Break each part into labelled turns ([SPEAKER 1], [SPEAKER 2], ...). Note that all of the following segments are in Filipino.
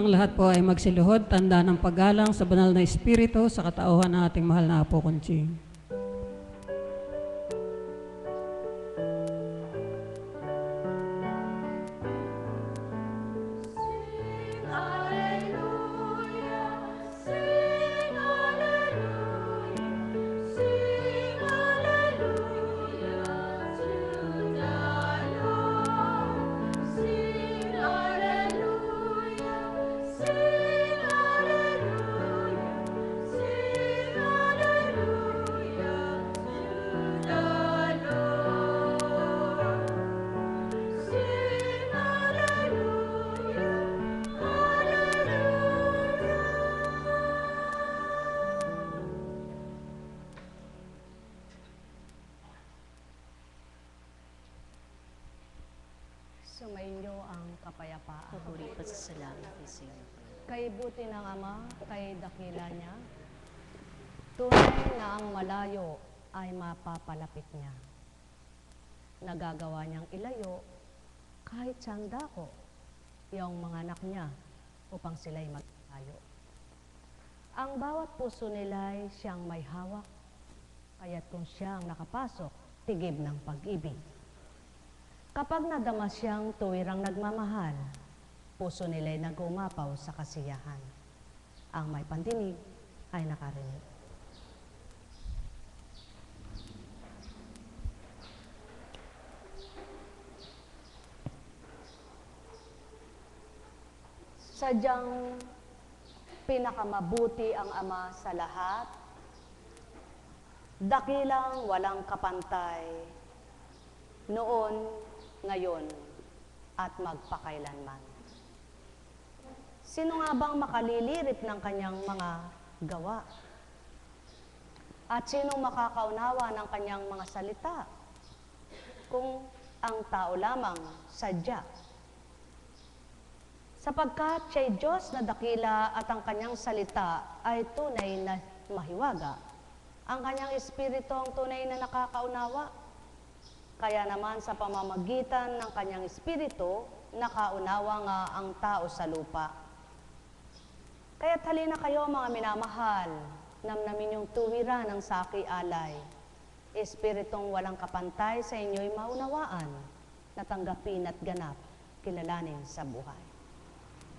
[SPEAKER 1] ang lahat po ay magsiluhod, tanda ng paggalang sa banal na espiritu sa katauhan ng ating mahal na Apo Kunching.
[SPEAKER 2] Sumainyo ang kapayapaan.
[SPEAKER 3] Papuri pa sa salamat kay Senyor.
[SPEAKER 2] Kay buti ng Ama, kay dakila niya, tunay na ang malayo ay mapapalapit niya. Nagagawa niyang ilayo kahit saan dako yung mga anak niya upang sila'y magtayo. Ang bawat puso nila'y siyang may hawak, kaya't kung siyang nakapasok, tigib ng pag-ibig. Kapag nadama siyang tuwirang nagmamahal, puso nila'y nag-umapaw sa kasiyahan. Ang may pandinig ay nakarinig. Sadyang pinakamabuti ang Ama sa lahat, dakilang walang kapantay, noon, ngayon, at magpakailanman. Sino nga bang makalilirit ng kanyang mga gawa? At sino makakaunawa ng kanyang mga salita? Kung ang tao lamang sadya. Sapagkat siya'y Diyos na dakila at ang kanyang salita ay tunay na mahiwaga. Ang kanyang espiritu ang tunay na nakakaunawa. Kaya naman sa pamamagitan ng kanyang espiritu, nakaunawa nga ang tao sa lupa. Kaya't halina kayo mga minamahal, namnamin yung tuwiran ng saki alay. Espiritong walang kapantay sa inyo'y maunawaan, natanggapin at ganap, kilalanin sa buhay.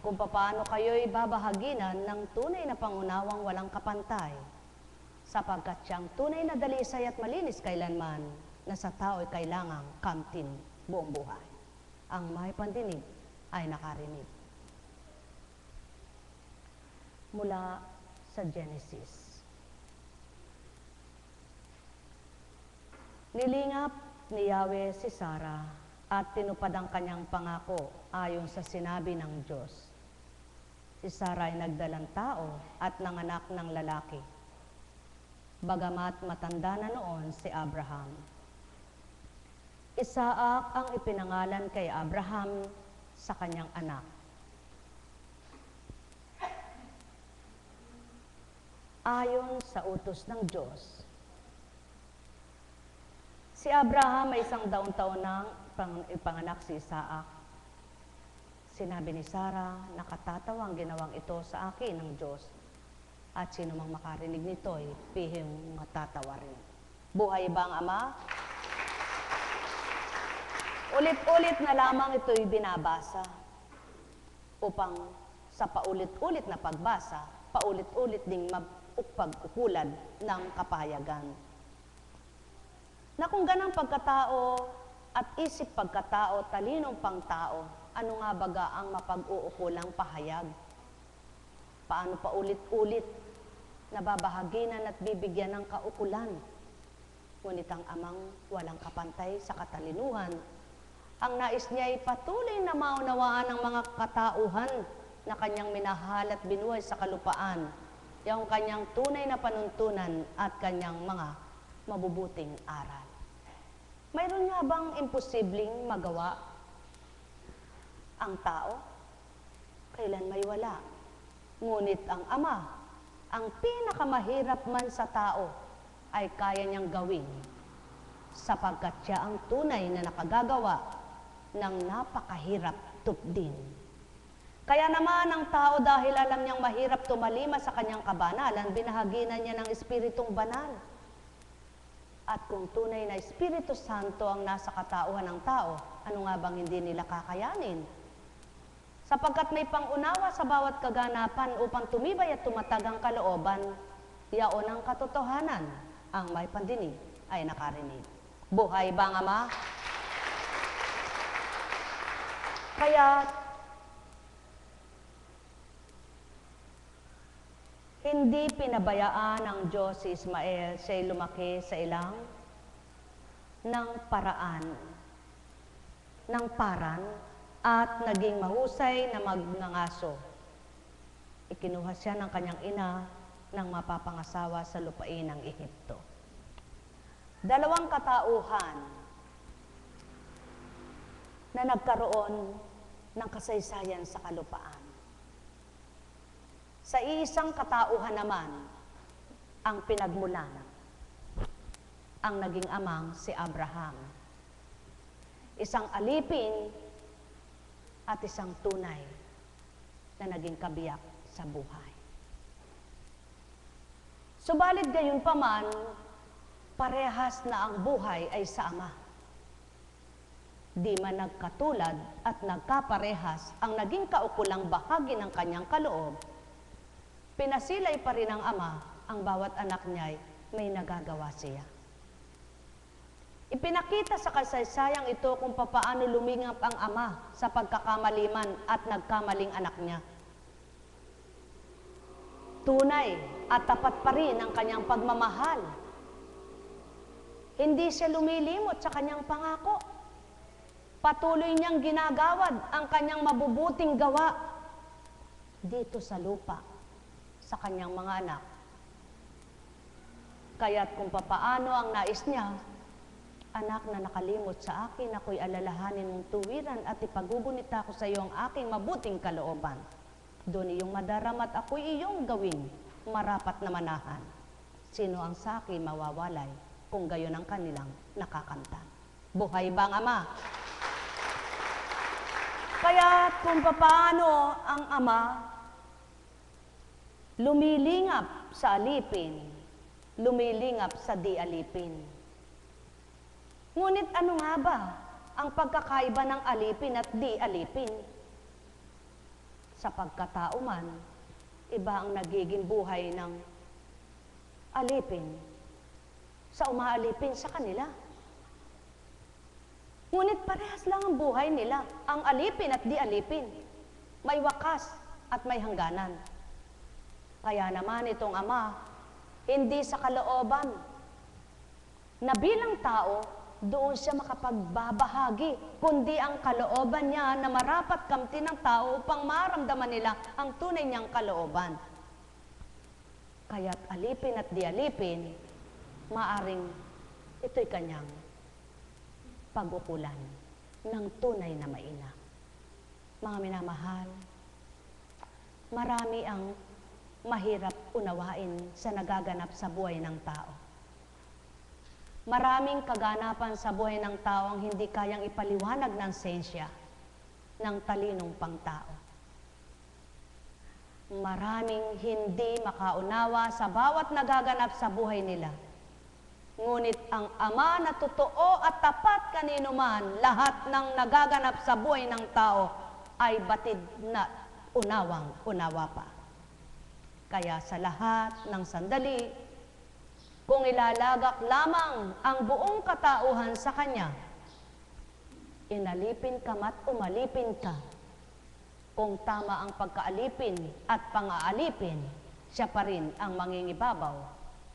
[SPEAKER 2] Kung paano kayo'y babahaginan ng tunay na pangunawang walang kapantay, sapagkat siyang tunay na dalisay at malinis kailanman, na sa tao'y kailangang kamtin buong buhay. Ang may pandinig ay nakarinig. Mula sa Genesis. Nilingap ni Yahweh si Sarah at tinupad ang kanyang pangako ayon sa sinabi ng Diyos. Si Sarah ay nagdalang tao at nanganak ng lalaki. Bagamat matanda na noon si Abraham. Isaac ang ipinangalan kay Abraham sa kanyang anak. Ayon sa utos ng Diyos, si Abraham ay 100 taon nang ipanganak si Isaac. Sinabi ni Sarah, nakatatawa ang ginawang ito sa akin ng Diyos, at sino mang makarinig nito ay pihing matatawa rin. Buhay ba ang Ama? Ulit-ulit na lamang ito'y binabasa upang sa paulit-ulit na pagbasa, paulit-ulit ding pag-ukulad ng kapahayagan. Na kung ganang pagkatao at isip pagkatao, talinong pangtao, ano nga baga ang mapag-uukulang pahayag? Paano paulit-ulit nababahaginan at bibigyan ng kaukulan? Ngunit ang Amang walang kapantay sa katalinuhan, ang nais niya ay patuloy na maunawaan ng mga katauhan na kanyang minahal at binuhay sa kalupaan, yung kanyang tunay na panuntunan at kanyang mga mabubuting aral. Mayroon nga bang imposibleng magawa ang tao? Kailan may wala. Ngunit ang Ama, ang pinakamahirap man sa tao, ay kaya niyang gawin, sapagkat siya ang tunay na nakagagawa ng napakahirap tupdin. Kaya naman ang tao dahil alam niyang mahirap tumalima sa kanyang kabanalan, binahaginan niya ng Espiritong Banal. At kung tunay na Espiritu Santo ang nasa katauhan ng tao, ano nga bang hindi nila kakayanin? Sapagkat may pangunawa sa bawat kaganapan upang tumibay at tumatag ang kalooban, yaon ang katotohanan, ang may pandinig ay nakarinig. Buhay ba ang Ama? Kaya, hindi pinabayaan ng Diyos si Ismael, siya'y lumaki sa ilang ng paraan, ng paran, at naging mahusay na magnangaso. Ikinuha siya ng kanyang ina ng mapapangasawa sa lupain ng Ehipto. Dalawang katauhan na nagkaroon ng kasaysayan sa kalupaan. Sa iisang katauhan naman, ang pinagmulan, ang naging amang si Abraham. Isang alipin at isang tunay na naging kabiyak sa buhay. Subalit gayon pa man, parehas na ang buhay ay sa Ama. Di man nagkatulad at nagkaparehas ang naging kaukulang bahagi ng kanyang kaloob, pinasilay pa rin ng Ama ang bawat anak niya'y may nagagawa siya. Ipinakita sa kasaysayang ito kung papaano lumingap ang Ama sa pagkakamaliman at nagkamaling anak niya. Tunay at tapat pa rin ang kanyang pagmamahal. Hindi siya lumilimot sa kanyang pangako. Patuloy niyang ginagawad ang kanyang mabubuting gawa dito sa lupa, sa kanyang mga anak. Kaya't kung papaano ang nais niya, anak na nakalimot sa akin, ako'y alalahanin mong tuwiran at ipagugunita ko sa iyo ang aking mabuting kalooban. Doon iyong madaramat, ako'y iyong gawin, marapat na manahan. Sino ang sa akin mawawalay kung gayon ang kanilang nakakanta? Buhay bang Ama? Kaya kung papaano ang Ama lumilingap sa alipin, lumilingap sa di alipin. Ngunit ano nga ba ang pagkakaiba ng alipin at di alipin? Sa pagkatao man, iba ang nagiging buhay ng alipin sa umaalipin sa kanila. Ngunit parehas lang ang buhay nila, ang alipin at di alipin. May wakas at may hangganan. Kaya naman itong Ama, hindi sa kalooban na bilang tao, doon siya makapagbabahagi, kundi ang kalooban niya na marapat kamtin ng tao upang maramdaman nila ang tunay niyang kalooban. Kaya't alipin at di alipin, maaring ito'y kanyang pag-ukulan ng tunay na maina. Mga minamahal, marami ang mahirap unawain sa nagaganap sa buhay ng tao. Maraming kaganapan sa buhay ng tao ang hindi kayang ipaliwanag ng sensya ng talinong pangtao. Maraming hindi makaunawa sa bawat nagaganap sa buhay nila. Ngunit ang Ama na totoo at tapat kanino man, lahat ng nagaganap sa buhay ng tao ay batid na unawang-unawa pa. Kaya sa lahat ng sandali, kung ilalagak lamang ang buong katauhan sa Kanya, inalipin ka mat umalipin ka. Kung tama ang pagkaalipin at pang-aalipin, siya pa rin ang mangingibabaw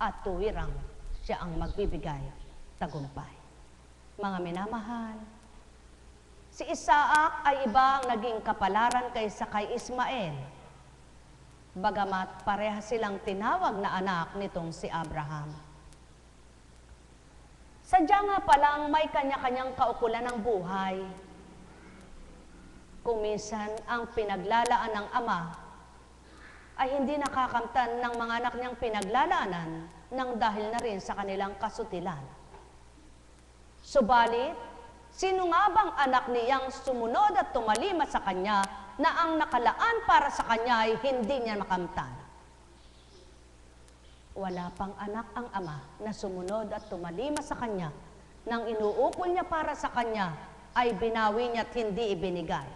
[SPEAKER 2] at tuwirang siya ang magbibigay tagumpay. Mga minamahal, si Isaac ay iba ang naging kapalaran kaysa kay Ismael, bagamat pareha silang tinawag na anak nitong si Abraham. Sadya nga palang may kanya-kanyang kaukulan ng buhay. Kung minsan ang pinaglalaan ng Ama ay hindi nakakamtan ng mga anak niyang pinaglalaanan nang dahil na rin sa kanilang kasutilan. Subalit, Sino nga bang anak niyang sumunod at tumalima sa kanya na ang nakalaan para sa kanya ay hindi niya makamtan? Wala pang anak ang ama na sumunod at tumalima sa kanya nang inuukol niya para sa kanya ay binawi niya at hindi ibinigay.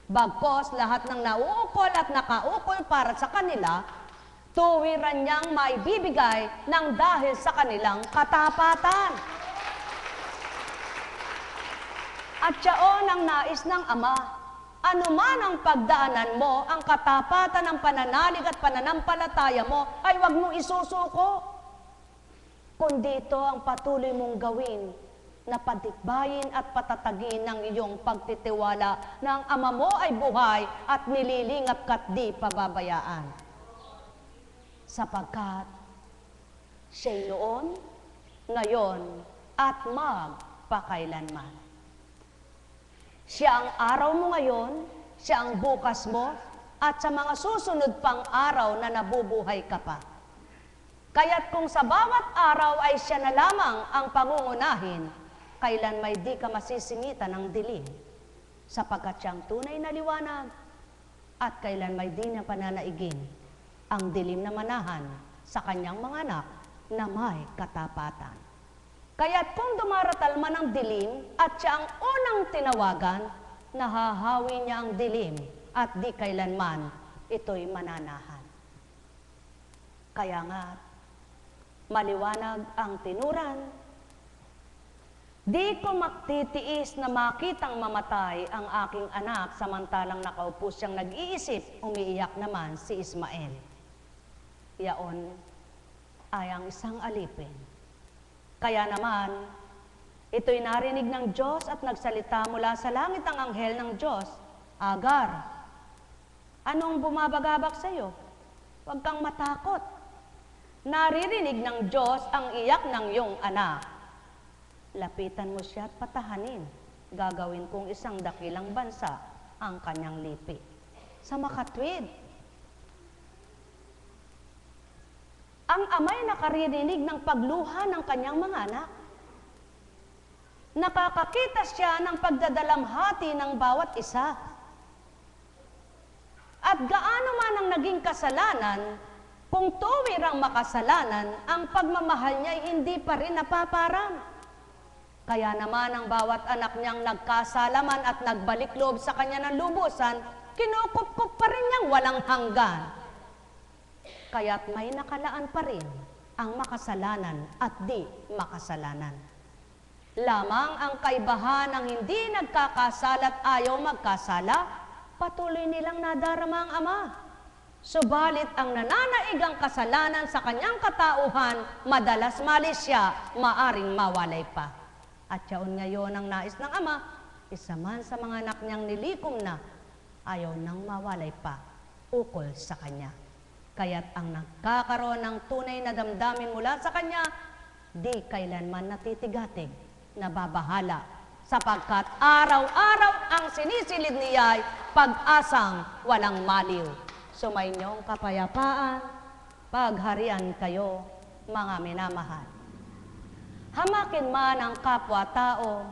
[SPEAKER 2] Bagkos lahat ng nauukol at nakaukol para sa kanila, tuwiran niyang maibibigay ng dahil sa kanilang katapatan. At yaon ang nais ng Ama, anuman ang pagdaanan mo, ang katapatan ng pananalig at pananampalataya mo ay huwag mong isusuko. Kundi ito ang patuloy mong gawin na patikbayin at patatagin ng iyong pagtitiwala na ang Ama mo ay buhay at nililingap ka't di pababayaan. Sapagkat siya'y noon, ngayon, at magpakailanman. Siya ang araw mo ngayon, siya ang bukas mo, at sa mga susunod pang araw na nabubuhay ka pa. Kaya't kung sa bawat araw ay siya na lamang ang pangungunahin, kailan may di ka masisingitan ng dilim, sapagkat siyang tunay na liwanag, at kailan may di niya pananaigin ang dilim na manahan sa kanyang mga anak na may katapatan. Kaya't kung dumaratal man ang dilim at siya ang unang tinawagan, nahahawi niya ang dilim at di kailanman ito'y mananahan. Kaya nga, maliwanag ang tinuran, di ko magtitiis na makitang mamatay ang aking anak samantalang nakaupo siyang nag-iisip, umiiyak naman si Ismael. Yaon ay ang isang alipin. Kaya naman, ito'y narinig ng Diyos at nagsalita mula sa langit ang anghel ng Diyos, Agar, anong bumabagabag sa iyo? Huwag kang matakot. Naririnig ng Diyos ang iyak ng iyong anak. Lapitan mo siya at patahanin. Gagawin kong isang dakilang bansa ang kanyang lipi. Sa makatwid, ang ama'y nakaririnig ng pagluha ng kanyang mga anak. Nakakakita siya ng pagdadalamhati ng bawat isa. At gaano man ang naging kasalanan, kung tuwirang makasalanan, ang pagmamahal niya ay hindi pa rin napaparang. Kaya naman ang bawat anak niyang nagkasalaman at nagbalik loob sa kanya ng lubusan, kinukup-kup pa rin niyang walang hanggan. Kaya't may nakalaan pa rin ang makasalanan at di makasalanan. Lamang ang kaibahan ng hindi nagkakasala at ayaw magkasala, patuloy nilang nadarama ang Ama. Subalit ang nananaigang kasalanan sa kanyang katauhan, madalas malis siya, maaring mawalay pa. At yaon ngayon ang nais ng Ama, isa man sa mga anak niyang nilikom na, ayaw nang mawalay pa, ukol sa kanya. Kaya't ang nagkakaroon ng tunay na damdamin mula sa kanya, di kailanman natitigatig, nababahala, sapagkat araw-araw ang sinisilid niya ay pag-asang walang maliw. Sumainyong kapayapaan, pagharian kayo, mga minamahal. Hamakin man ang kapwa-tao,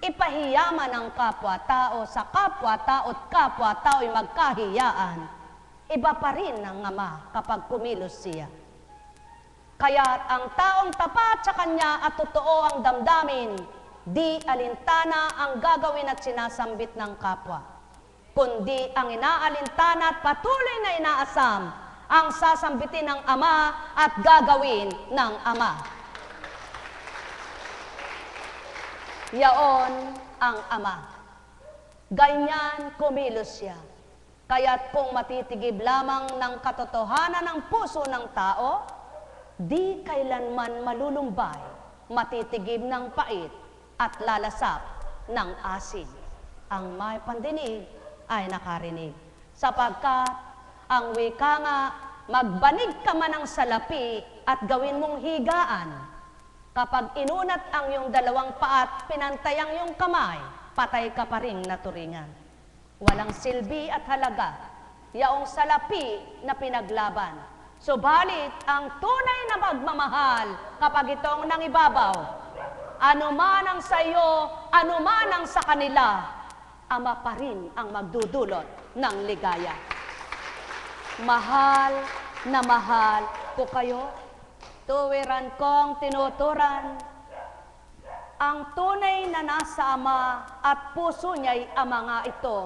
[SPEAKER 2] ipahiyaman ang kapwa-tao sa kapwa-tao at kapwa-tao'y magkahiyaan, iba pa rin ng Ama kapag kumilos siya. Kaya't ang taong tapat sa kanya at totoo ang damdamin, di alintana ang gagawin at sinasambit ng kapwa, kundi ang inaalintana at patuloy na inaasam ang sasambitin ng Ama at gagawin ng Ama. Yaon ang Ama. Ganyan kumilos siya. Kaya't kung matitigib lamang ng katotohanan ng puso ng tao, di kailanman malulumbay, matitigib ng pait at lalasap ng asin. Ang may pandinig ay nakarinig. Sapagkat ang wika nga, magbanig ka man ng salapi at gawin mong higaan. Kapag inunat ang iyong dalawang paat, pinantay ang iyong kamay, patay ka pa ring naturingan. Walang silbi at halaga, yaong salapi na pinaglaban. Subalit, ang tunay na magmamahal kapag itong nangibabaw anuman ang sa iyo, anuman ang sa kanila, Ama pa rin ang magdudulot ng ligaya. Mahal na mahal ko kayo, tuwiran kong tinuturan, ang tunay na nasa Ama at puso niya'y Ama nga ito,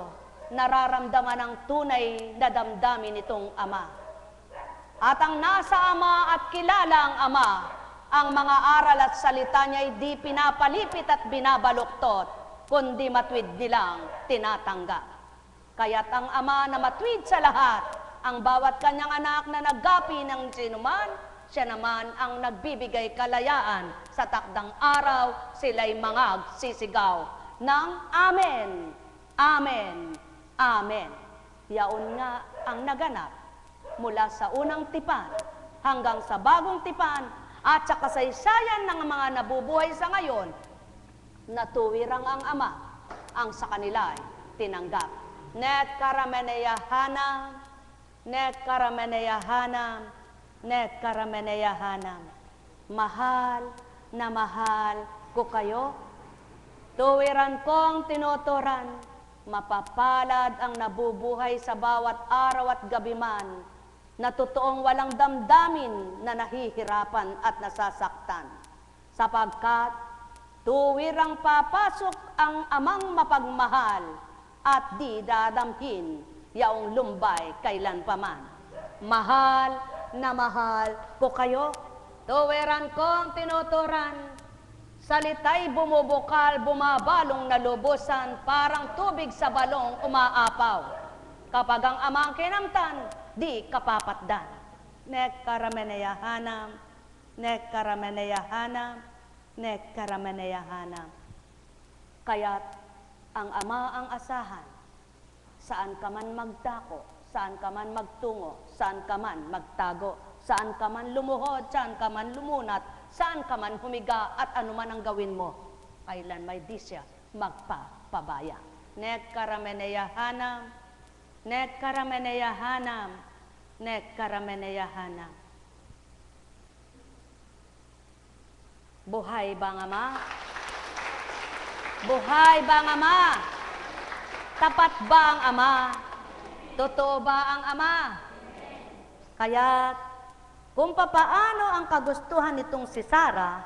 [SPEAKER 2] nararamdaman ang tunay na damdamin nitong Ama. At ang nasa Ama at kilala ang Ama, ang mga aral at salita niya'y di pinapalipit at binabaluktot, kundi matwid nilang tinatanggap. Kaya't ang Ama na matwid sa lahat, ang bawat kanyang anak na naggapi ng sinuman, siya naman ang nagbibigay kalayaan. Sa takdang araw, sila'y magsisigaw ng Amen, Amen, Amen. Yaon nga ang naganap mula sa unang tipan hanggang sa bagong tipan at sa kasaysayan ng mga nabubuhay sa ngayon, natuwirang ang Ama ang sa kanila ay tinanggap. Net karameneyahanam, net karameneyahanam, net karameneyahanam. Mahal na mahal ko kayo, tuwiran kong tinuturan, mapapalad ang nabubuhay sa bawat araw at gabi man, na totoong walang damdamin na nahihirapan at nasasaktan. Sapagkat tuwirang papasok ang Amang mapagmahal at di dadamhin yaong lumbay kailan paman. Mahal na mahal ko kayo, tuwiran kong tinuturan, salita'y bumubukal, bumabalong na lubusan, parang tubig sa balong umaapaw. Kapag ang Amang kinamtan, di kapapatdan. Nek karameneyahanam, nek karameneyahanam, nek karameneyahanam. Kaya't ang Ama ang asahan, saan ka man magdako, saan ka man magtungo, saan ka man magtago, saan ka man lumuhod, saan ka man lumunat, saan ka man humiga at anuman ang gawin mo, kailan may di siya magpapabaya. Nek karameneyahanam, nek karameneyahanam, nek karameneyahanam. Buhay bang Ama? Buhay bang Ama? Tapat ba ang Ama? Totoo ba ang Ama? Kaya kung papaano ang kagustuhan nitong si Sarah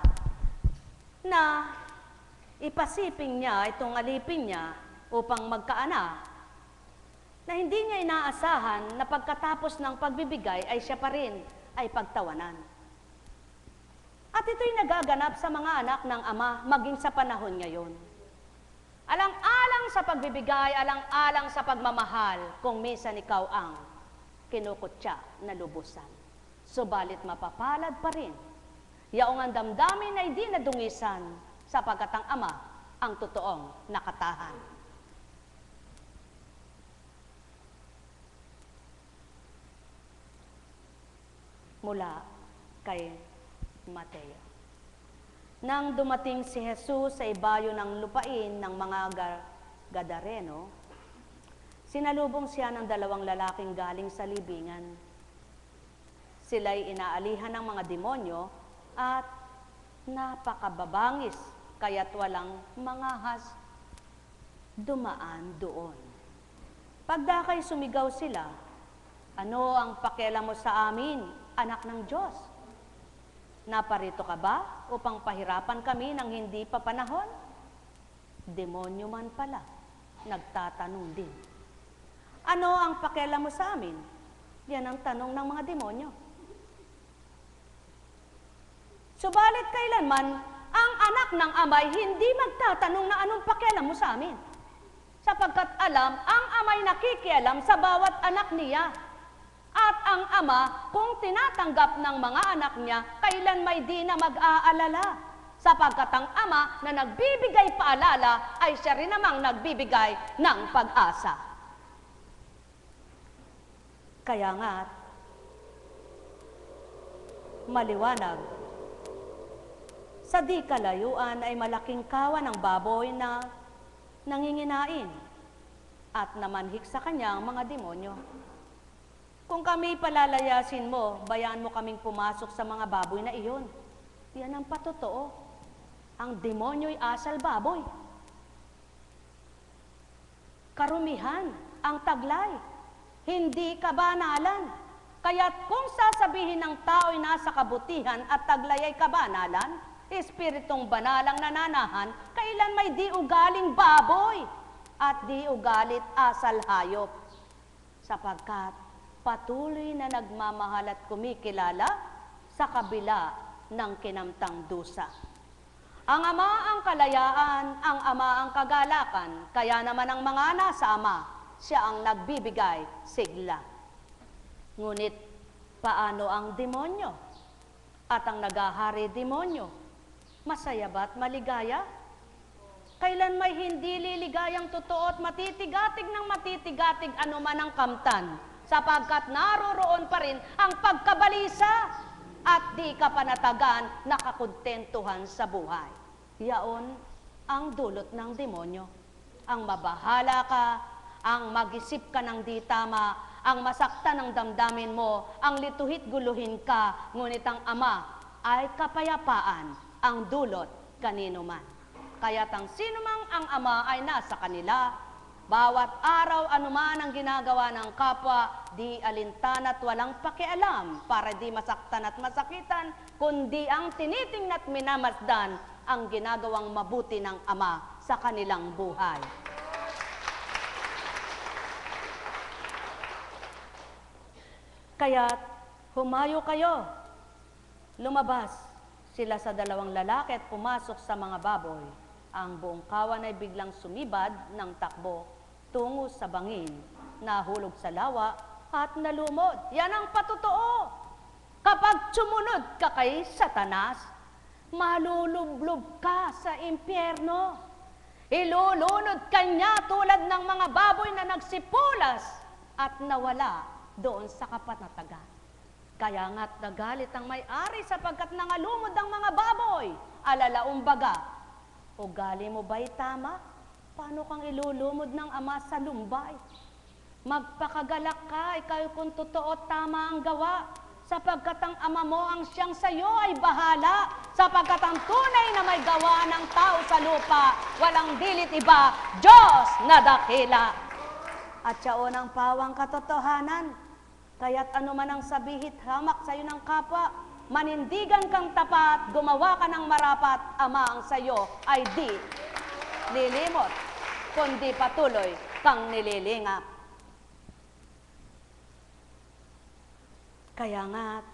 [SPEAKER 2] na ipasiping niya itong alipin niya upang magkaanak, na hindi niya inaasahan na pagkatapos ng pagbibigay ay siya pa rin ay pagtawanan. At ito'y nagaganap sa mga anak ng Ama maging sa panahon ngayon. Alang-alang sa pagbibigay, alang-alang sa pagmamahal, kung minsan ikaw ang kinukutya na lubusan. Subalit mapapalad pa rin. Yaong ang damdamin ay di nadungisan, sapagkat ang Ama ang totoong nakatahan. Mula kay Mateo. Nang dumating si Jesus sa ibayo ng lupain ng mga Gadareno, sinalubong siya ng dalawang lalaking galing sa libingan. Sila'y inaalihan ng mga demonyo at napakababangis, kaya't walang mangahas dumaan doon. Pagdakay sumigaw sila, "Ano ang pakialam mo sa amin, anak ng Diyos? Naparito ka ba upang pahirapan kami ng hindi pa panahon?" Demonyo man pala, nagtatanong din. Ano ang pakialam mo sa amin? Yan ang tanong ng mga demonyo. Subalit kailanman, ang anak ng Amay hindi magtatanong na anong pakialam mo sa amin. Sapagkat alam, ang Amay nakikialam sa bawat anak niya. At ang Ama, kung tinatanggap ng mga anak niya, kailan may di na mag-aalala. Sapagkat ang Ama na nagbibigay paalala ay siya rin namang nagbibigay ng pag-asa. Kaya nga, maliwanag, sa di kalayuan ay malaking kawan ng baboy na nanginginain at namanhik sa kanyang mga demonyo. Kung kami palalayasin mo, bayaan mo kaming pumasok sa mga baboy na iyon. Yan ang patotoo. ang demonyo'y asal baboy. Karumihan ang taglay, hindi kabanalan. Kaya't kung sasabihin ng tao'y nasa kabutihan at taglay ay kabanalan, espiritong banalang nananahan, kailan may di ugaling baboy at di ugalit asal hayop. Sapagkat patuloy na nagmamahal at kumikilala sa kabila ng kinamtang dusa. Ang Ama ang kalayaan, ang Ama ang kagalakan, kaya naman ang mga nasa Ama, siya ang nagbibigay sigla. Ngunit paano ang demonyo? At ang nagahari demonyo, masaya ba't maligaya? Kailan may hindi liligayang totoo at matitigatig ng matitigatig anuman ang kamtan, sapagkat naroroon pa rin ang pagkabalisa at di ka panatagan nakakontentuhan sa buhay. Yaon ang dulot ng demonyo. Ang mabahala ka, ang mag-isip ka ng di tama, ang masaktan ng damdamin mo, ang lituhit guluhin ka, ngunit ang Ama ay kapayapaan ang dulot kanino man. Kaya't ang sinumang ang Ama ay nasa kanila, bawat araw anuman ang ginagawa ng kapwa, di alintan at walang pakialam para di masaktan at masakitan, kundi ang tinitingnan at minamasdan ang ginagawang mabuti ng Ama sa kanilang buhay. Kaya't humayo kayo, lumabas sila sa dalawang lalaki at pumasok sa mga baboy. Ang buong kawan ay biglang sumibad ng takbo tungo sa bangin, nahulog sa lawa at nalumod. Yan ang patotoo. Kapag sumunod ka kay Satanas, malulublob ka sa impyerno. Ilulunod ka niya tulad ng mga baboy na nagsipulas at nawala doon sa kapanatagan. Kaya nga't nagalit ang may-ari sapagkat nangalumod ang mga baboy. Alalaumbaga, ugali mo ba'y tama? Paano kang ilulumod ng Ama sa lumbay? Magpakagalak ka, ikaw kung totoo tama ang gawa, sapagkat ang Ama mo ang siyang sayo ay bahala, sapagkat ang tunay na may gawa ng tao sa lupa, walang dilit iba, Diyos na dakila. At siyaon ang pawang katotohanan, kaya't anuman ang sabihit hamak sa'yo ng kapwa, manindigan kang tapat, gumawa ka ng marapat, Ama ang sayo ay di lilimot, kundi patuloy kang nililingap. Kaya nga't,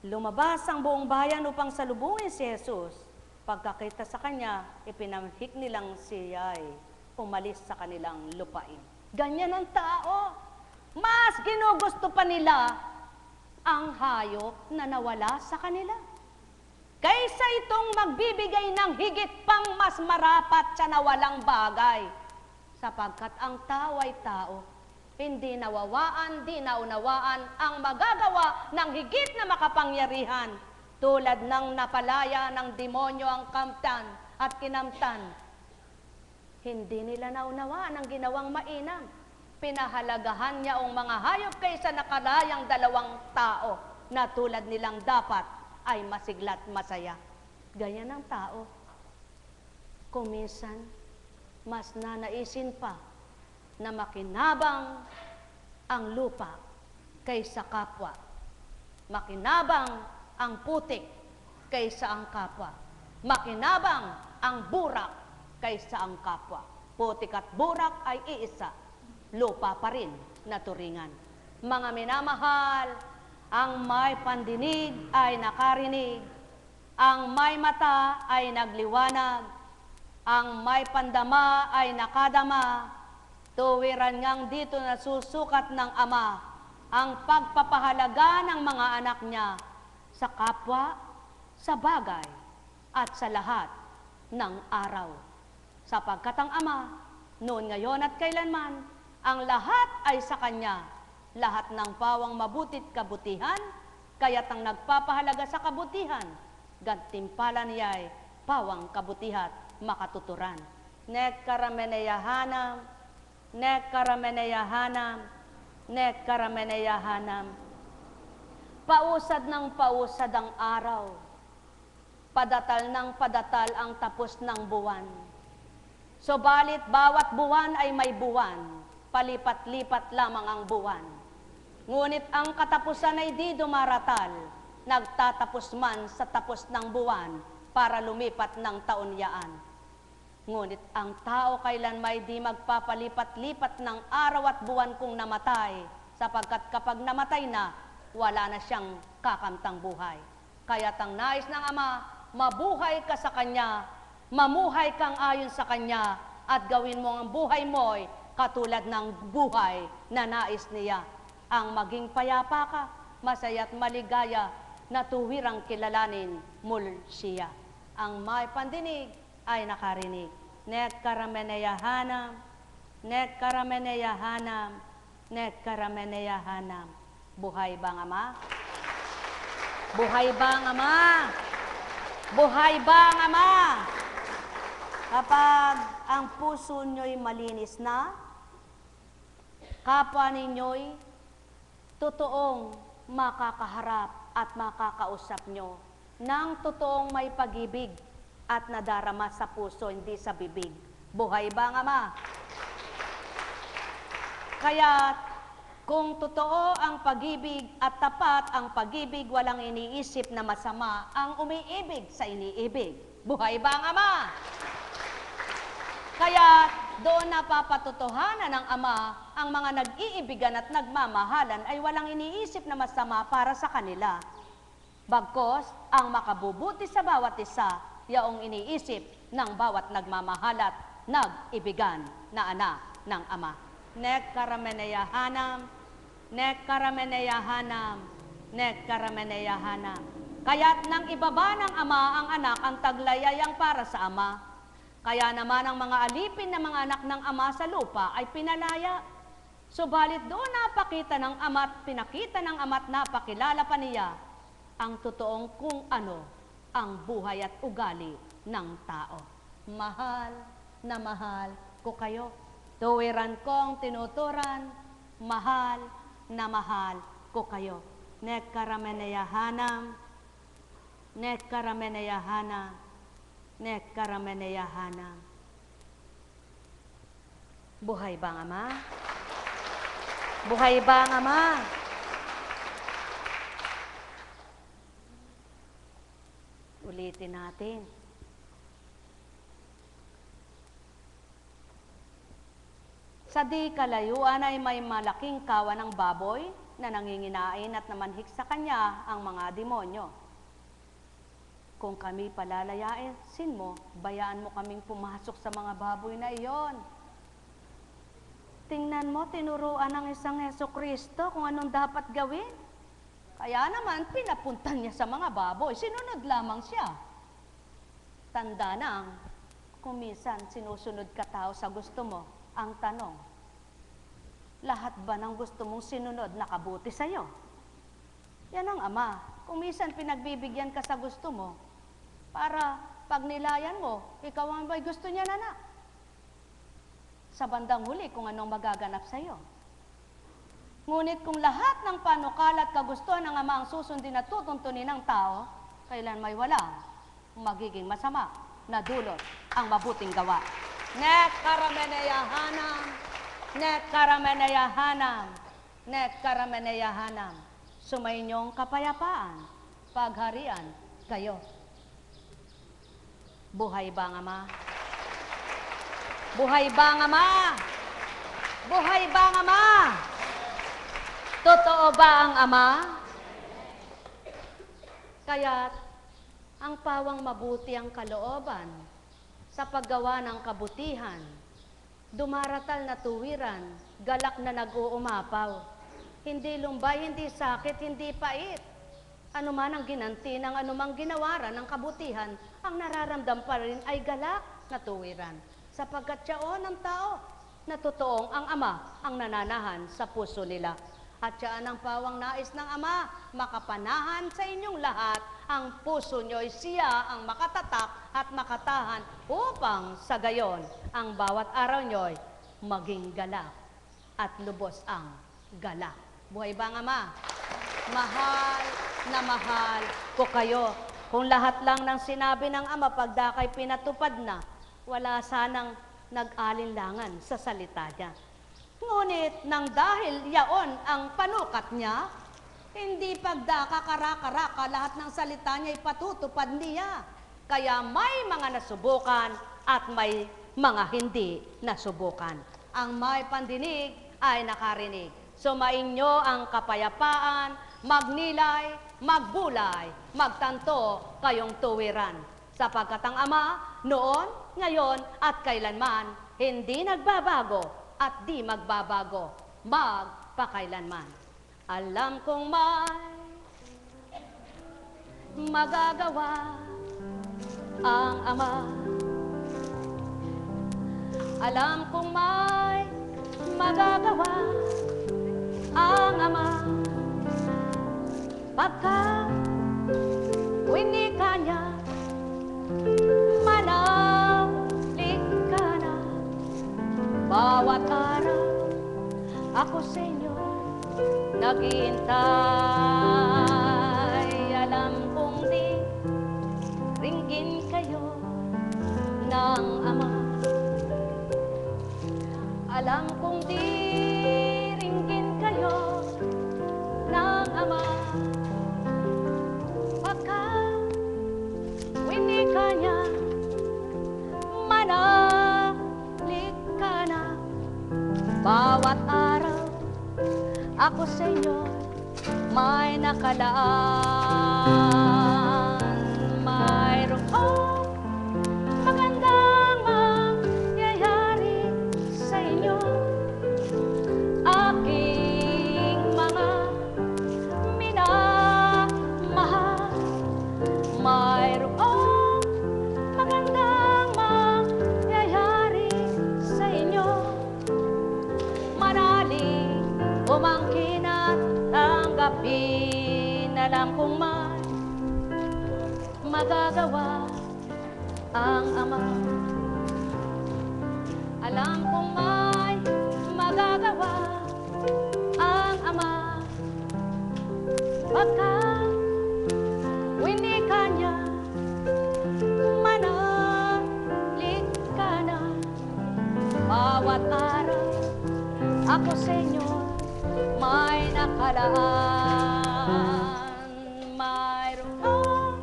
[SPEAKER 2] lumabas ang buong bayan upang salubungin si Jesus. Pagkakita sa kanya, ipinamhik nilang siya ay umalis sa kanilang lupain. Ganyan ang tao. Mas ginugusto pa nila ang hayop na nawala sa kanila, kaysa itong magbibigay ng higit pang mas marapat sa nawalang bagay. Sapagkat ang tao ay tao, hindi nawawaan, di naunawaan ang magagawa ng higit na makapangyarihan, tulad ng napalaya ng demonyo ang kamtan at kinamtan. Hindi nila naunawaan ang ginawang mainam. Pinahalagahan niya ang mga hayop kaysa nakalayang dalawang tao na tulad nilang dapat ay masiglat masaya. Ganyan ang tao. Kuminsan, mas nanaisin pa na makinabang ang lupa kaysa kapwa. Makinabang ang putik kaysa ang kapwa. Makinabang ang burak kaysa ang kapwa. Putik at burak ay iisa. Lupa pa rin na turingan. Mga minamahal, ang may pandinig ay nakarinig, ang may mata ay nagliwanag, ang may pandama ay nakadama, tuwiran ngang dito nasusukat ng Ama ang pagpapahalaga ng mga anak niya sa kapwa, sa bagay, at sa lahat ng araw. Sapagkat ang Ama, noon, ngayon at kailanman, ang lahat ay sa Kanya, lahat ng pawang mabutit kabutihan, kaya't ang nagpapahalaga sa kabutihan, gantimpala niya ay pawang kabutihat makatuturan. Nek karameneyahanam, nek karameneyahanam, nek karameneyahanam. Pausad ng pausad ang araw, padatal ng padatal ang tapos ng buwan. Subalit bawat buwan ay may buwan, palipat-lipat lamang ang buwan. Ngunit ang katapusan ay di dumaratal, nagtatapos man sa tapos ng buwan para lumipat ng taon yaan. Ngunit ang tao kailan may di magpapalipat-lipat ng araw at buwan kung namatay, sapagkat kapag namatay na, wala na siyang kakamtang buhay. Kaya't ang nais ng Ama, mabuhay ka sa Kanya, mamuhay kang ayon sa Kanya, at gawin mo ang buhay mo'y katulad ng buhay na nais niya. Ang maging payapa ka, masaya't maligaya, na tuwirang kilalanin mul siya. Ang may pandinig ay nakarinig. Nek karameneyahanam, nek karameneyahanam, nek karameneyahanam. Buhay bang Ama? Buhay bang Ama? Buhay bang Ama? Kapag ang puso nyo'y malinis na, kapwa ninyo'y totoong makakaharap at makakausap nyo ng totoong may pag-ibig at nadarama sa puso, hindi sa bibig. Buhay bang Ama? Kaya kung totoo ang pag-ibig at tapat ang pag-ibig, walang iniisip na masama ang umiibig sa iniibig. Buhay bang Ama? Kaya doon napapatotohanan ng Ama ang mga nag-iibigan at nagmamahalan ay walang iniisip na masama para sa kanila. Bagkos, ang makabubuti sa bawat isa, yaong iniisip ng bawat nagmamahalat, nag-ibigan na anak ng Ama. Nek karameneyahanam, nek karameneyahanam, nek karameneyahanam. Kaya't nang ibaba ng Ama ang anak, ang taglay ay ang para sa Ama. Kaya naman ang mga alipin na mga anak ng Ama sa lupa ay pinalaya. Subalit doon napakita ng Ama at pinakita ng Ama at napakilala pa niya ang totoong kung ano ang buhay at ugali ng tao. Mahal na mahal ko kayo. Tuwiran kong tinuturan, mahal na mahal ko kayo. Nek karameneyahanam, nek karameneyahanam, nek karameneyahanam. Buhay bang Ama? Buhay bang Ama? Ulitin natin. Sa di kalayuan ay may malaking kawan ng baboy na nanginginain at namanhik sa kanya ang mga demonyo. Kung kami palalayain, mo, bayaan mo kaming pumasok sa mga baboy na iyon. Tingnan mo, tinuruan ng isang Hesukristo kung anong dapat gawin. Kaya naman, pinapuntan niya sa mga baboy. Sinunod lamang siya. Tanda na, kung minsan sinusunod ka tao sa gusto mo, ang tanong, lahat ba ng gusto mong sinunod nakabuti sa'yo? Yan ang Ama. Kung minsan pinagbibigyan ka sa gusto mo, para pag nilayan mo, ikaw ang may gusto niya na. Sa bandang huli, kung anong magaganap sa'yo. Ngunit kung lahat ng panukala at kagustuhan ng Ama ang susundin at tutuntunin ng tao, kailan may wala magiging masama na dulot ang mabuting gawa. Nek karameneyahanam, nek karameneyahanam, nek karameneyahanam. Sumainyong kapayapaan, pagharian kayo. Buhay bang Ama? Buhay bang Ama? Buhay bang Ama? Totoo ba ang Ama? Kaya't ang pawang mabuti ang kalooban sa paggawa ng kabutihan, dumaratal na tuwiran, galak na nag-uumapaw, hindi lumbay, hindi sakit, hindi pait. Ano man ang ginanti ng anumang ginawaran ng kabutihan, ang nararamdam pa rin ay galak na tuwiran. Sapagkat siyaon ng tao na totoong ang Ama ang nananahan sa puso nila. At siya ang pawang nais ng Ama, makapanahan sa inyong lahat, ang puso nyo'y siya ang makatatak at makatahan upang sa gayon, ang bawat araw nyo'y maging galak at lubos ang galak. Buhay bang Ama? Mahal na mahal ko kayo. Kung lahat lang ng sinabi ng Ama pagdakay pinatupad na, wala sanang nag-alinlangan sa salita niya. Ngunit nang dahil yaon ang panukat niya, hindi pagdaka kara-karaka lahat ng salita niya ipatutupad niya. Kaya may mga nasubukan at may mga hindi nasubukan. Ang may pandinig ay nakarinig. Sumainyo ang kapayapaan, magnilay, magbulay, magtanto kayong tuwiran. Sapagkat ang Ama, noon, ngayon, at kailanman, hindi nagbabago at di magbabago, magpakailanman. Alam kong may magagawa ang Ama. Alam kong may magagawa ang Ama. Pagka winika niya, manaulit ka na. Bawat araw ako sa inyo naghihintay. Alam kong di ringgin kayo ng Ama. Alam kong di ringgin kayo ng Ama. Pagka winika niya, manaulit ka na. Bawat araw ako sa inyo may nakalaan. Mayroong magandang mangyayari sa inyo. Aking mga minamahal, mayroong magandang mangyayari sa inyo. Manalig, umangkin at tanggapin. Alam kong may magagawa ang Ama. Alam kong may magagawa ang Ama. Pagka winika niya, manaulit ka na. Bawat araw ako sa inyo may nakalaan. Mayroong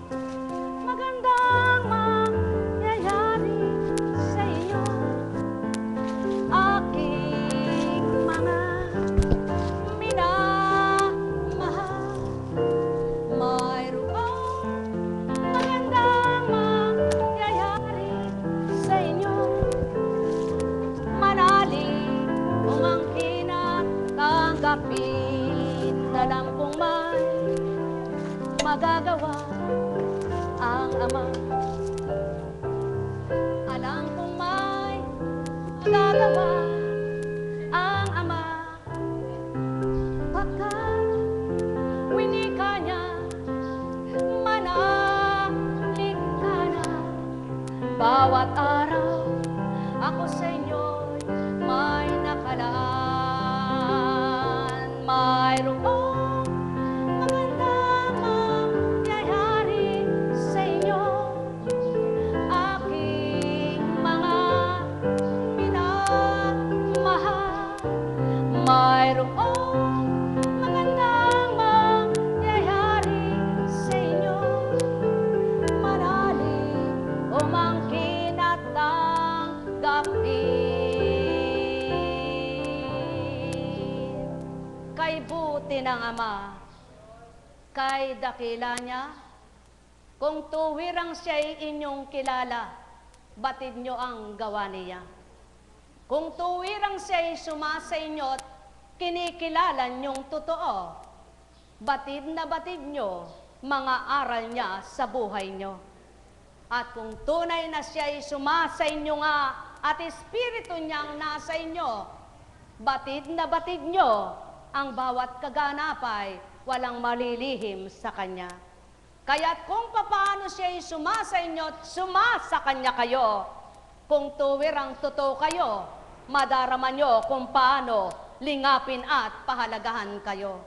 [SPEAKER 2] magandang mangyayari sa inyo. Aking mga minamahal, mayroong magandang mangyayari sa inyo. Manalig, umangkin at tanggapin. Alam kong may magagawa ang Ama. Alam kong may magagawa ang Ama. Pagka winika niya, manaulit ka na. Bawat araw ako sa inyo'y may nakalaan. Mayroong magandang mangyayari sa inyo. Aking mga minamahal, mayroong magandang mangyayari sa inyo. Manalig, umangkin at tanggapin. Kay buti ng Ama, kay dakila niya, kung tuwirang siya'y inyong kilala, batid nyo ang gawa niya. Kung tuwirang siya'y sumasa inyo't kinikilala nyong totoo, batid na batid nyo mga aral niya sa buhay nyo. At kung tunay na siya'y sumasa inyo nga at espiritu niyang nasa inyo, batid na batid nyo ang bawat kaganapay, walang malilihim sa Kanya. Kaya't kung papaano siya'y sumasa inyo't sumasa Kanya kayo, kung tuwirang totoo kayo, madarama nyo kung paano lingapin at pahalagahan kayo.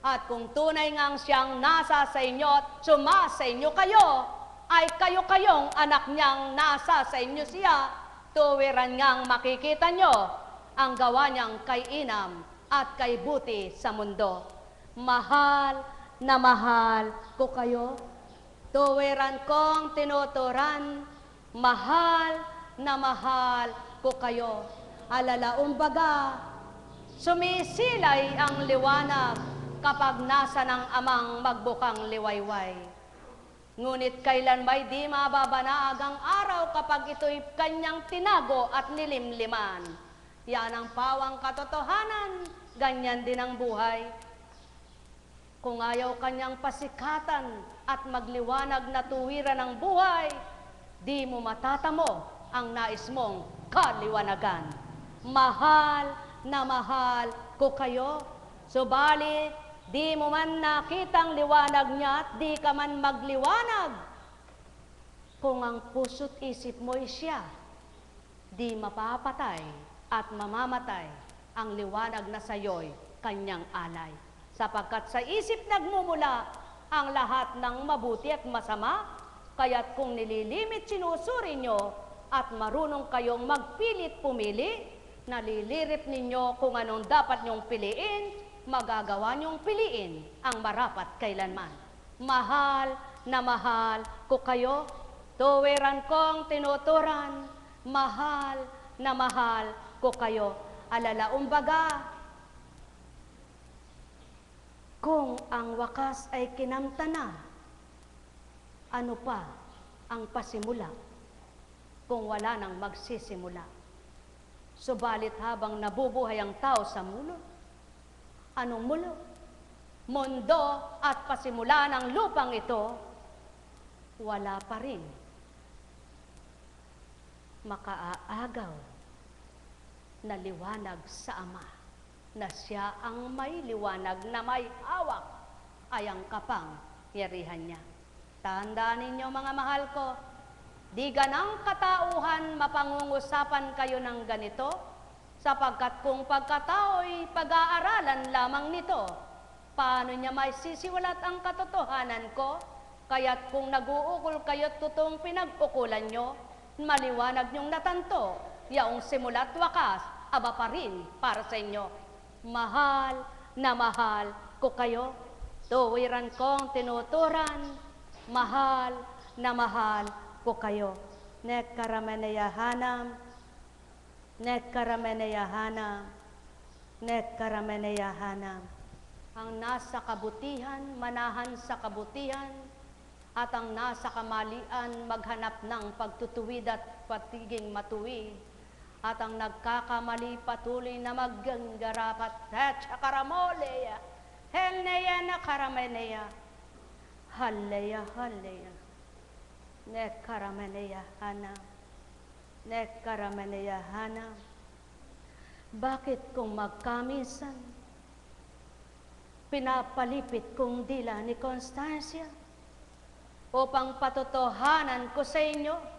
[SPEAKER 2] At kung tunay ngang siyang nasa sa inyo at sumasa inyo kayo, ay kayo-kayong anak niyang nasa sa inyo siya, tuwiran ngang makikita nyo ang gawa niyang kay inam at kay buti sa mundo. Mahal na mahal ko kayo, tuwiran kong tinuturan, mahal na mahal ko kayo. Alalaumbaga, sumisilay ang liwanag kapag nasa ng amang magbukang liwayway. Ngunit kailan may di mababanaag ang araw kapag ito'y kanyang tinago at nilimliman. Yan ang pawang katotohanan, ganyan din ang buhay. Kung ayaw kanyang pasikatan at magliwanag na tuwiran ng buhay, di mo matatamo ang nais mong kaliwanagan. Mahal na mahal ko kayo, subalit di mo man nakitang liwanag niya at di ka man magliwanag. Kung ang puso't isip mo'y siya, di mapapatay at mamamatay ang liwanag na sayo'y kanyang alay. Sapagkat sa isip nagmumula ang lahat ng mabuti at masama, kaya't kung nililimit sinusuri nyo at marunong kayong magpilit pumili, nalilirip ninyo kung anong dapat nyong piliin, magagawa niyong piliin ang marapat kailanman. Mahal na mahal ko kayo, tuwiran kong tinuturan, mahal na mahal ko kayo. Alalaumbaga, kung ang wakas ay kinamta na, ano pa ang pasimula kung wala nang magsisimula? Subalit habang nabubuhay ang tao sa mulo, anong mulo? Mundo at pasimula ng lupang ito, wala pa rin makaaagaw na liwanag sa Ama, na siya ang may liwanag na may hawak ay ang kapangyarihan niya. Tandaan ninyo mga mahal ko, di ganang katauhan mapangungusapan kayo ng ganito, sapagkat kung pagkatao'y pag-aaralan lamang nito, paano niya may sisiwalat ang katotohanan ko? Kaya't kung nag-uukol kayo't totoong pinag-ukulan nyo, maliwanag nyong natanto, yaong simula't wakas, aba pa rin para sa inyo. Mahal na mahal ko kayo, tuwiran kong tinuturan, mahal na mahal ko kayo. Nekkarameneyahanam, nekkarameneyahanam, nekkarameneyahanam. Ang nasa kabutihan, manahan sa kabutihan, at ang nasa kamalian, maghanap ng pagtutuwid at patiging matuwid. At ang nagkakamali patuloy na maggangarapat, Chakaramoleya, Helneya na karameneya, Halleya, Halleya, nekkarameneya hanam, nekkarameneya hanam. Bakit kung magkamisan, pinapalipit kong dila ni Constancia upang patotohanan ko sa inyo,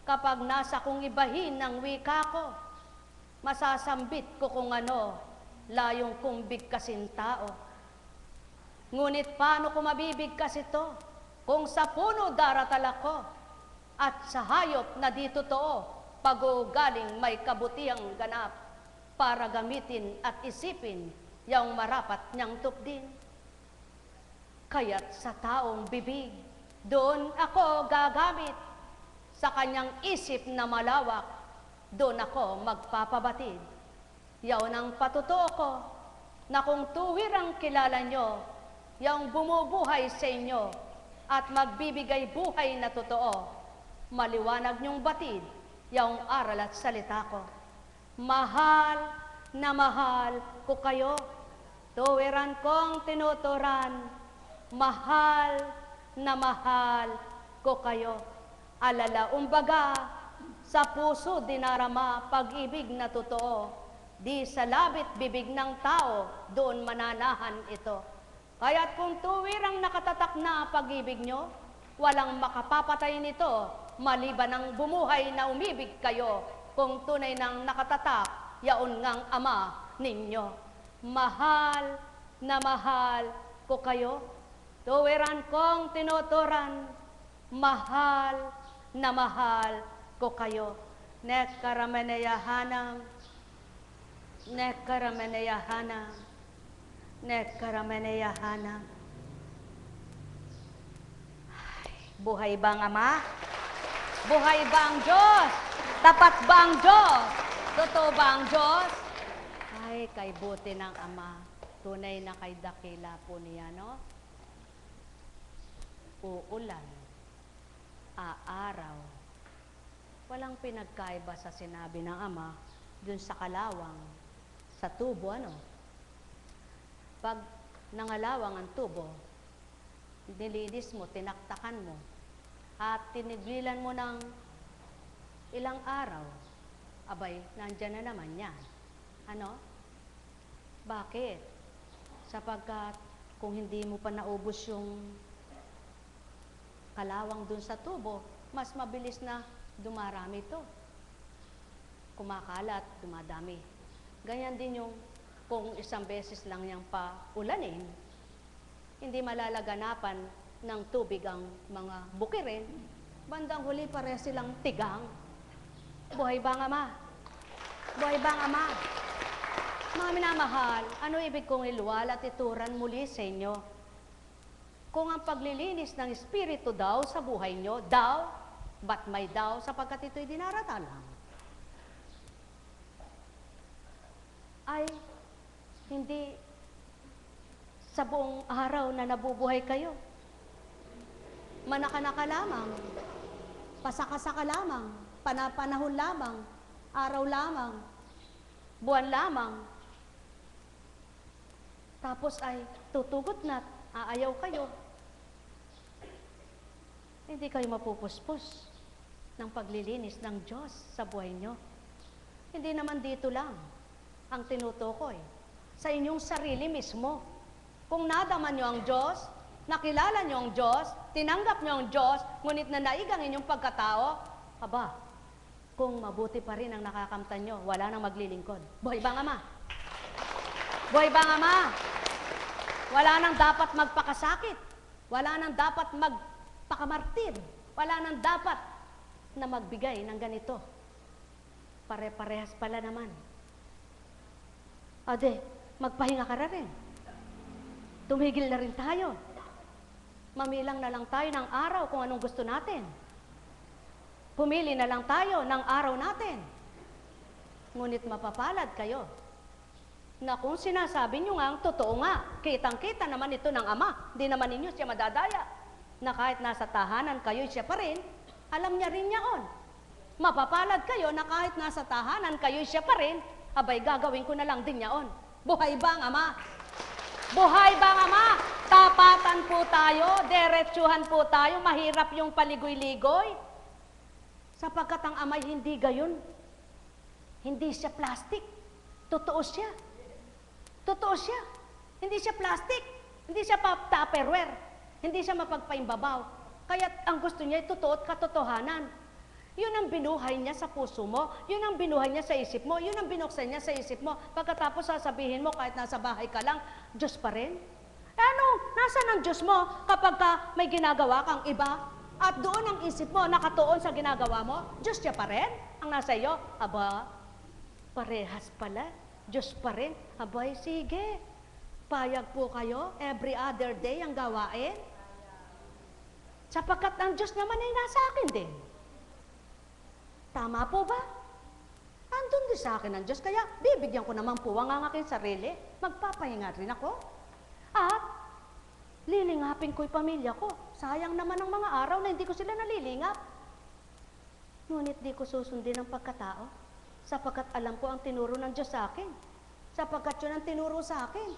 [SPEAKER 2] kapag nasa kong ibahin ng wika ko, masasambit ko kung ano, layong kong bigkasin tao. Ngunit paano ko mabibigkas ito kung sa puno daratal ako at sa hayop na di totoo, pag-uugaling may kabutihang ganap para gamitin at isipin yung marapat niyang tupdin. Kaya't sa taong bibig, doon ako gagamit. Sa kanyang isip na malawak, doon ako magpapabatid. Yaon ang patutuo ko, na kung tuwirang kilala nyo, yung bumubuhay sa inyo, at magbibigay buhay na totoo, maliwanag nyong batid, yung aral at salita ko. Mahal na mahal ko kayo, tuwiran kong tinuturan, mahal na mahal ko kayo. Alalaumbaga, sa puso dinarama pag-ibig na totoo, di sa labit bibig ng tao, doon mananahan ito. Kaya't kung tuwirang nakatatak na pag-ibig nyo, walang makapapatay nito, maliban ng bumuhay na umibig kayo, kung tunay nang nakatatak, yaon ngang Ama ninyo. Mahal na mahal ko kayo. Tuwiran kong tinuturan, mahal na mahal ko kayo. Nekarameneyahanam, nekarameneyahanam, nekarameneyahanam. Buhay ba ang Ama? Buhay ba ang Diyos? Tapat ba ang Diyos? Totoo ba ang Diyos? Ay, kay buti ng Ama. Tunay na kay dakila po niya, no? Uulan, aaraw. Walang pinagkaiba sa sinabi ng Ama dun sa kalawang, sa tubo, ano? Pag nangalawang ang tubo, nilinis mo, tinaktakan mo, at tinigilan mo ng ilang araw, abay, nandyan na naman yan. Ano? Bakit? Sapagkat kung hindi mo pa naubos yung kalawang dun sa tubo, mas mabilis na dumarami ito. Kumakalat, dumadami. Ganyan din yung kung isang beses lang niyang paulanin, hindi malalaganapan ng tubig ang mga bukirin, bandang huli pare silang tigang. Buhay ba ang Ama? Buhay ba ang Ama? Mga minamahal, ano ibig kong iluwal at ituran muli sa inyo? Kung ang paglilinis ng Espiritu daw sa buhay nyo, daw, ba't may daw sapagkat ito'y dinaratalang? Ay, hindi sa buong araw na nabubuhay kayo. Manaka-naka lamang, pasaka-saka lamang, panapanahon lamang, araw lamang, buwan lamang. Tapos ay tutugot na, aayaw kayo. Hindi kayo mapupuspos ng paglilinis ng Diyos sa buhay nyo. Hindi naman dito lang ang tinutukoy. Sa inyong sarili mismo. Kung nadaman nyo ang Diyos, nakilala nyo ang Diyos, tinanggap nyo ang Diyos, ngunit nanaigang inyong pagkatao, aba, kung mabuti pa rin ang nakakamtan nyo, wala nang maglilingkod. Buhay ba ang Ama? Buhay ba ang Ama? Wala nang dapat magpakasakit. Wala nang dapat magpakamartir. Wala nang dapat na magbigay ng ganito. Pare-parehas pala naman. Ade, magpahinga ka na rin. Tumigil na rin tayo. Mamilang na lang tayo ng araw kung anong gusto natin. Pumili na lang tayo ng araw natin. Ngunit mapapalad kayo na kung sinasabi nyo nga, totoo nga, kitang-kita naman ito ng Ama, di naman ninyo siya madadaya, na kahit nasa tahanan kayo siya pa rin, alam niya rin yaon. Mapapalad kayo na kahit nasa tahanan kayo siya pa rin, abay gagawin ko na lang din yaon. Buhay ba ang Ama? Buhay ba ang Ama? Tapatan po tayo, diretsuhan po tayo, mahirap yung paligoy-ligoy. Sapagkat ang Ama'y hindi gayon. Hindi siya plastic. Totoo siya. Totoo siya. Hindi siya plastic. Hindi siya tupperware. Hindi siya mapagpaimbabaw. Kaya ang gusto niya ay totoo at katotohanan. Yun ang binuhay niya sa puso mo. Yun ang binuhay niya sa isip mo. Yun ang binuksan niya sa isip mo. Pagkatapos sasabihin mo kahit nasa bahay ka lang, Diyos pa rin. Ano? Nasaan ang Diyos mo kapag may ginagawa kang iba? At doon ang isip mo nakatuon sa ginagawa mo, Diyos niya pa rin ang nasa iyo. Aba, parehas pala. Diyos pa rin. Abay, sige. Payag po kayo, every other day ang gawain. Sapagkat ang Diyos naman ay nasa akin din. Tama po ba? Andun din sa akin ang Diyos, kaya bibigyan ko naman po ang aking sarili. Magpapahinga rin ako. At lilingapin ko yung pamilya ko. Sayang naman ang mga araw na hindi ko sila nalilingap. Ngunit di ko susundin ang pagkatao. Sapagkat alam ko ang tinuro ng Diyos sa akin. Sapagkat yun ang tinuro sa akin.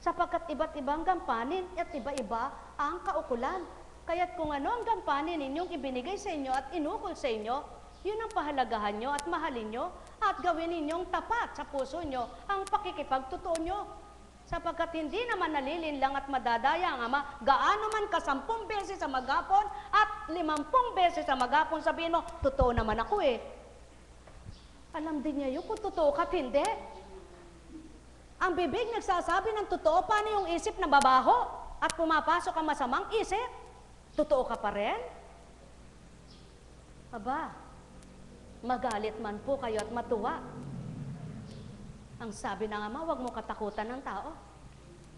[SPEAKER 2] Sapagkat iba't ibang gampanin at iba-iba ang kaukulan. Kaya't kung ano ang gampanin ninyong ibinigay sa inyo at inukol sa inyo, yun ang pahalagahan nyo at mahalin nyo at gawin ninyong tapat sa puso nyo ang pakikipagtotoo nyo. Sapagkat hindi naman nalilinlang at madadaya ang Ama, gaano man ka 10 beses sa maghapon at 50 beses sa maghapon, sabihin mo, totoo naman ako eh. Alam din niya yun kung totoo ka at hindi. Ang bibig nagsasabi ng totoo, paano yung isip na babaho at pumapasok ang masamang isip? Totoo ka pa rin? Aba, magalit man po kayo at matuwa. Ang sabi ng Ama, huwag mo katakutan ng tao.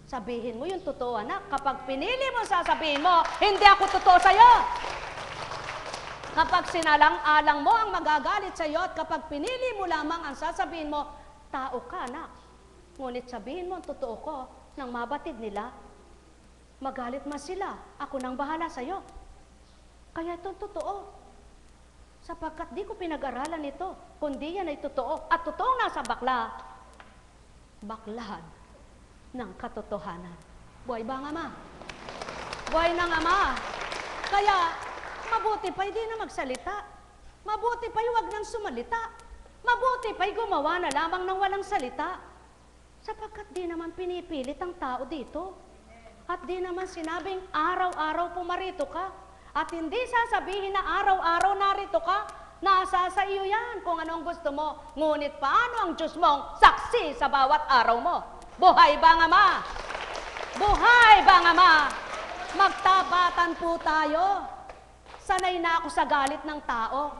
[SPEAKER 2] Sabihin mo yung totoo, anak. Kapag pinili mo, sasabihin mo, hindi ako totoo sa'yo. Kapag sinalang-alang mo ang magagalit sa'yo at kapag pinili mo lamang ang sasabihin mo, tao ka, anak. Ngunit sabihin mo ang totoo ko, nang mabatid nila, magalit man sila, ako nang bahala sa'yo. Kaya itong totoo. Sapagkat di ko pinag-aralan ito, kundi yan ay totoo. At totoong nasa baklahan ng katotohanan. Buhay ba ang Ama? Buhay ng Ama. Kaya, mabuti pa'y di na magsalita. Mabuti pa'y huwag nang sumalita. Mabuti pa'y gumawa na lamang ng walang salita. Sapagkat di naman pinipilit ang tao dito. At di naman sinabing araw-araw pumarito ka. At hindi sasabihin na araw-araw narito ka. Nasa sa iyo yan kung anong gusto mo. Ngunit paano ang Diyos mong saksi sa bawat araw mo? Buhay ba ang Ama? Buhay ba ang Ama? Magtabatan po tayo. Sanay na ako sa galit ng tao.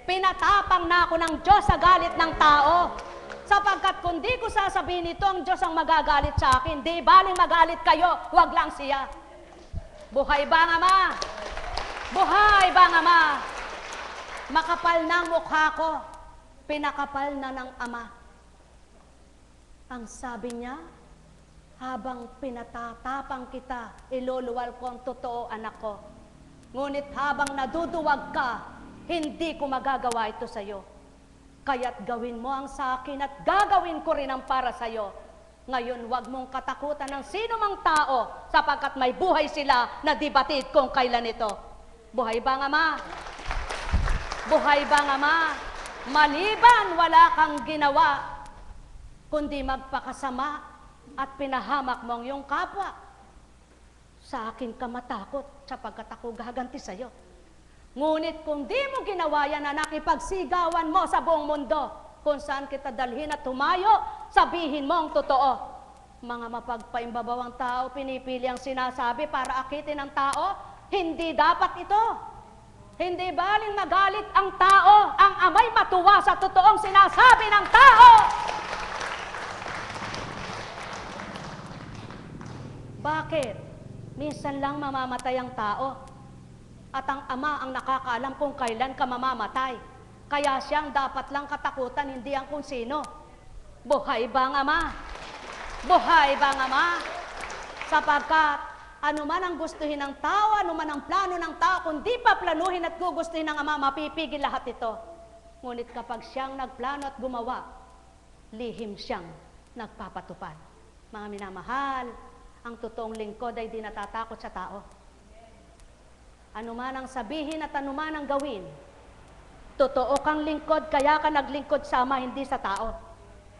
[SPEAKER 2] Pinatapang na ako ng Diyos sa galit ng tao. Sapagkat kung di ko sasabihin ito, ang Diyos ang magagalit sa akin. Di baling magalit kayo, wag lang siya. Buhay ba ang Ama? Buhay ba ang Ama? Makapal na ang mukha ko, pinakapal na ng Ama. Ang sabi niya, habang pinatatapang kita, iluluwal ko ang totoo, anak ko. Ngunit habang naduduwag ka, hindi ko magagawa ito sa iyo. Kaya't gawin mo ang sa akin at gagawin ko rin ang para sa iyo. Ngayon, huwag mong katakutan ng sino mang tao sapagkat may buhay sila na di batid kung kailan ito. Buhay ba ang Ama? Buhay ba ang Ama? Maliban wala kang ginawa, kundi magpakasama at pinahamak mo ang iyong kapwa. Sa akin ka matakot sapagkat ako gaganti sa iyo. Ngunit kung di mo ginawa yan, anak, ipagsigawan mo sa buong mundo kung saan kita dalhin at tumayo, sabihin mo ang totoo. Mga mapagpaimbabawang tao, pinipili ang sinasabi para akitin ang tao. Hindi dapat ito. Hindi baling magalit ang tao, ang Ama'y matuwa sa totoong sinasabi ng tao. Bakit? Minsan lang mamamatay ang tao. At ang Ama ang nakakaalam kung kailan ka mamamatay. Kaya siyang dapat lang katakutan, hindi ang kung sino. Buhay ba ang Ama? Buhay ba ang Ama? Sapagkat ano man ang gustuhin ng tao, ano man ang plano ng tao, kung di pa planuhin at gugustuhin ng Ama, mapipigil lahat ito. Ngunit kapag siyang nagplano at gumawa, lihim siyang nagpapatupad. Mga minamahal, ang totoong lingkod ay di natatakot sa tao. Ano man ang sabihin at ano man ang gawin, totoo kang lingkod, kaya ka naglingkod sa Ama, hindi sa tao.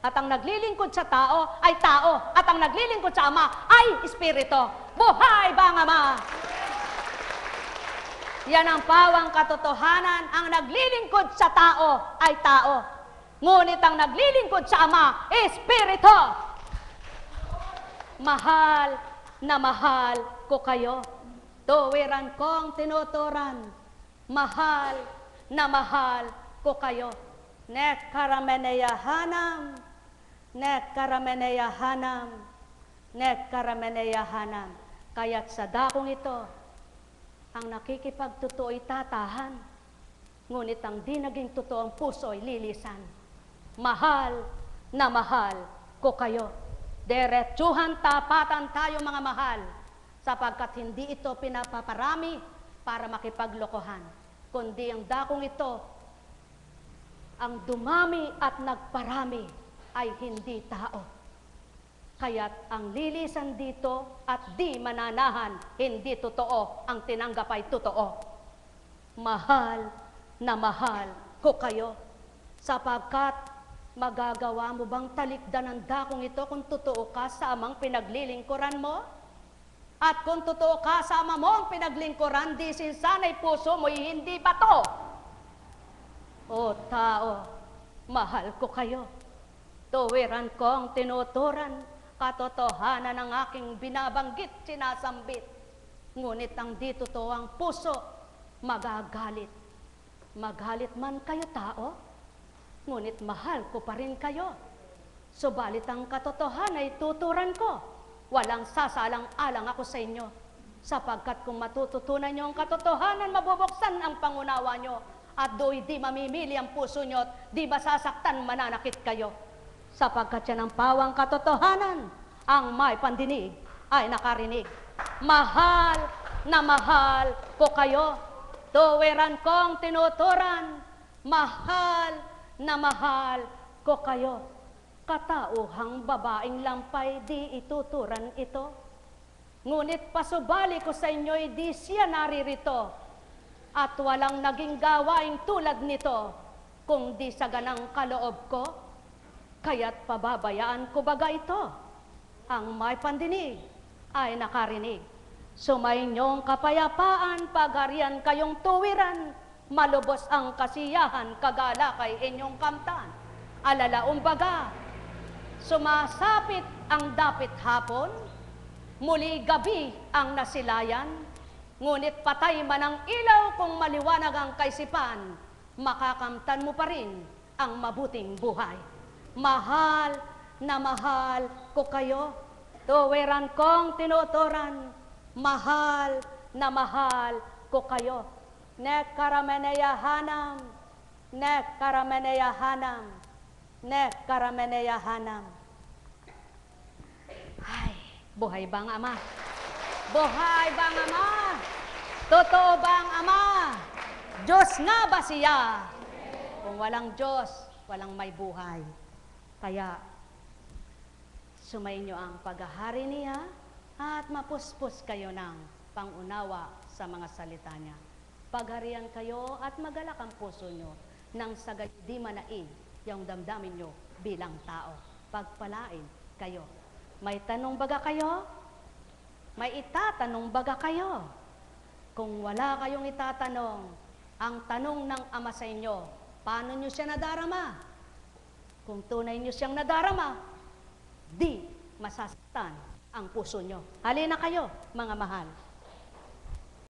[SPEAKER 2] At ang naglilingkod sa tao ay tao, at ang naglilingkod sa Ama ay Espiritu. Buhay ba ang Ama? Yan ang pawang katotohanan, ang naglilingkod sa tao ay tao. Ngunit ang naglilingkod sa Ama, Espiritu. Mahal na mahal ko kayo. Tuwiran kong tinuturan, mahal na mahal ko kayo. Nek karameneyahanam, nek karameneyahanam, nek karameneyahanam. Kaya't sa dakong ito, ang nakikipagtotoo'y tatahan, ngunit ang di naging totoong puso'y lilisan. Mahal na mahal ko kayo. Diretsuhan tapatan tayo, mga mahal, sapagkat hindi ito pinapaparami para makipaglokohan, kundi ang dakong ito, ang dumami at nagparami ay hindi tao. Kaya't ang lilisan dito at di mananahan, hindi totoo, ang tinanggap ay totoo. Mahal na mahal ko kayo, sapagkat magagawa mo bang talikdan ang dakong ito kung totoo ka sa Amang pinaglilingkuran mo? At kung totoo ka sa Ama mo ang pinaglingkuran, di sinsanay puso mo'y hindi bato. O tao, mahal ko kayo.
[SPEAKER 4] Tuwiran kong tinuturan, katotohanan ng aking binabanggit, sinasambit. Ngunit ang dito to ang puso, magagalit. Magalit man kayo tao, ngunit mahal ko pa rin kayo. Subalit ang katotohanan ay tuturan ko. Walang sasalang-alang ako sa inyo. Sapagkat kung matututunan nyo ang katotohanan, mabubuksan ang pangunawa nyo. At do'y di mamimili ang puso nyo at di masasaktan, mananakit kayo. Sapagkat yan ang pawang katotohanan, ang may pandinig ay nakarinig. Mahal na mahal ko kayo. Tuwiran kong tinuturan, mahal na mahal ko kayo. Katauhang babaeng lampay, di ituturan ito. Ngunit pasubali ko sa inyo'y di siya naririto. At walang naging gawaing tulad nito, kung di sa ganang kaloob ko. Kaya't pababayaan ko baga ito. Ang may pandinig ay nakarinig. Sumainyong kapayapaan, pagharian kayong tuwiran, malubos ang kasiyahan, kagalakay inyong kamtan. Alalaong baga, sumasapit ang dapit hapon, muli gabi ang nasilayan, ngunit patay man ang ilaw kung maliwanag ang kaisipan, makakamtan mo pa rin ang mabuting buhay. Mahal na mahal ko kayo, tuwiran kong tinuturan, mahal na mahal ko kayo. Nek karameneyahanam, nek karameneyahanam, nek karameneyahanam. Ay, buhay bang Ama? Buhay bang Ama? Totoo bang Ama? Diyos nga ba siya? Kung walang Diyos, walang may buhay. Kaya, sumayin niyo ang paghahari niya at mapuspos kayo ng pangunawa sa mga salita niya. Pagharian kayo at magalak ang puso niyo nang sa gayon di manaig yung damdamin niyo bilang tao. Pagpalain kayo. May tanong baga kayo? May itatanong baga kayo? Kung wala kayong itatanong, ang tanong ng Ama sa inyo, paano niyo siya nadarama? Kung tunay niyo siyang nadarama, di masasaktan ang puso nyo. Halina kayo, mga mahal.